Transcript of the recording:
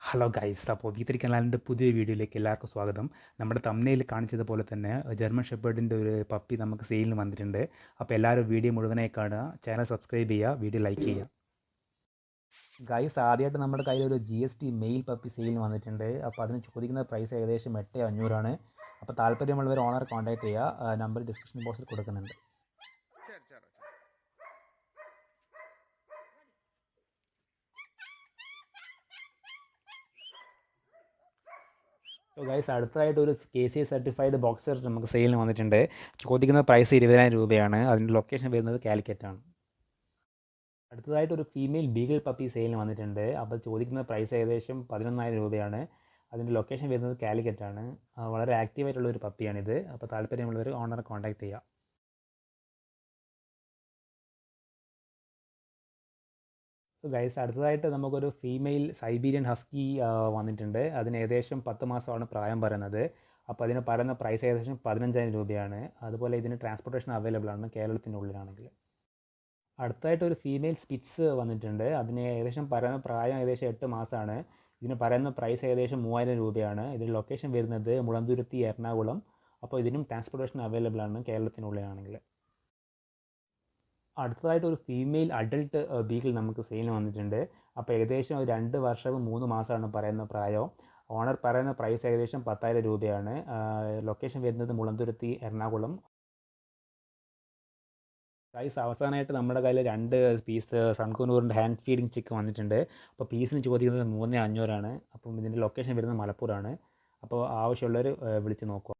Hello guys, അപ്പോൾ V3 കനാലിൻ്റെ പുതിയ വീഡിയോയിലേക്ക് എല്ലാവർക്കും സ്വാഗതം. നമ്മുടെ തമ്പ്നെയിൽ കാണിച്ചതുപോലെ തന്നെ ജർമ്മൻ ഷെപ്പേർഡിൻ്റെ ഒരു പപ്പി നമുക്ക് സെയിലിന് വന്നിട്ടുണ്ട്. അപ്പോൾ എല്ലാവരും വീഡിയോ മുഴുവനായി കാണുക, ചാനൽ സബ്സ്ക്രൈബ് ചെയ്യുക, വീഡിയോ ലൈക്ക് ചെയ്യുക. ഗൈസ്, ആദ്യമായിട്ട് നമ്മുടെ കയ്യിൽ ഒരു GST മെയിൽ പപ്പി സെയിലിന് വന്നിട്ടുണ്ട്. അപ്പോൾ അതിന് ചോദിക്കുന്ന പ്രൈസ് ഏകദേശം 8,500 അപ്പോൾ താല്പര്യമുള്ളവർ ഓണർ കോൺടാക്ട് ചെയ്യുക. നമ്പർ ഡിസ്ക്രിപ്ഷൻ ബോക്സിൽ കൊടുക്കുന്നുണ്ട്. സോ ഗൈസ്, അടുത്തതായിട്ട് ഒരു KCI സർട്ടിഫൈഡ് ബോക്സർ നമുക്ക് സെയിലിന് വന്നിട്ടുണ്ട്. ചോദിക്കുന്ന പ്രൈസ് 20,000 രൂപയാണ്. അതിൻ്റെ ലൊക്കേഷൻ വരുന്നത് കാലിക്കറ്റാണ്. അടുത്തതായിട്ട് ഒരു ഫീമെയിൽ ബീഗിൾ പപ്പി സെയിലിന് വന്നിട്ടുണ്ട്. അപ്പോൾ ചോദിക്കുന്ന പ്രൈസ് ഏകദേശം 11,000 രൂപയാണ്. അതിൻ്റെ ലൊക്കേഷൻ വരുന്നത് കാലിക്കറ്റാണ്. വളരെ ആക്റ്റീവായിട്ടുള്ള ഒരു പപ്പിയാണിത്. അപ്പോൾ താല്പര്യമുള്ളവർ ഓണറെ കോൺടാക്ട് ചെയ്യുക. സോ ഗൈസ്, അടുത്തതായിട്ട് നമുക്കൊരു ഫീമെയിൽ സൈബീരിയൻ ഹസ്കി വന്നിട്ടുണ്ട്. അതിന് ഏകദേശം 10 മാസമാണ് പ്രായം പറയുന്നത്. അപ്പോൾ അതിന് പറയുന്ന പ്രൈസ് ഏകദേശം 15,000 രൂപയാണ്. അതുപോലെ ഇതിന് ട്രാൻസ്പോർട്ടേഷൻ അവൈലബിൾ ആണ് കേരളത്തിൻ്റെ ഉള്ളിലാണെങ്കിൽ. അടുത്തായിട്ട് ഒരു ഫീമെയിൽ സ്പിറ്റ്സ് വന്നിട്ടുണ്ട്. അതിന് ഏകദേശം പറയുന്ന പ്രായം ഏകദേശം 8 മാസമാണ്. ഇതിന് പറയുന്ന പ്രൈസ് ഏകദേശം 3,000 രൂപയാണ്. ഇതിൻ്റെ ലൊക്കേഷൻ വരുന്നത് മുളന്തുരുത്തി, എറണാകുളം. അപ്പോൾ ഇതിനും ട്രാൻസ്പോർട്ടേഷൻ അവൈലബിൾ ആണ് കേരളത്തിനുള്ളിലാണെങ്കിൽ. അടുത്തതായിട്ട് ഒരു ഫീമെയിൽ അഡൾട്ട് ബീഗിൾ നമുക്ക് സെയിലിന് വന്നിട്ടുണ്ട്. അപ്പോൾ ഏകദേശം 2 വർഷവും 3 മാസമാണ് പറയുന്ന പ്രായം. ഓണർ പറയുന്ന പ്രൈസ് ഏകദേശം 10,000 രൂപയാണ്. ലൊക്കേഷൻ വരുന്നത് മുളന്തുരുത്തി, എറണാകുളം. പ്രൈസ് അവസാനമായിട്ട് നമ്മുടെ കയ്യിൽ 2 പീസ് സൺകുനൂറിൻ്റെ ഹാൻഡ് ഫീഡിങ് ചിക്കൻ വന്നിട്ടുണ്ട്. അപ്പോൾ പീസിന് ചോദിക്കുന്നത് 3,500 അപ്പം ഇതിൻ്റെ ലൊക്കേഷൻ വരുന്നത് മലപ്പുറമാണ്. അപ്പോൾ ആവശ്യമുള്ളവർ വിളിച്ച് നോക്കുക.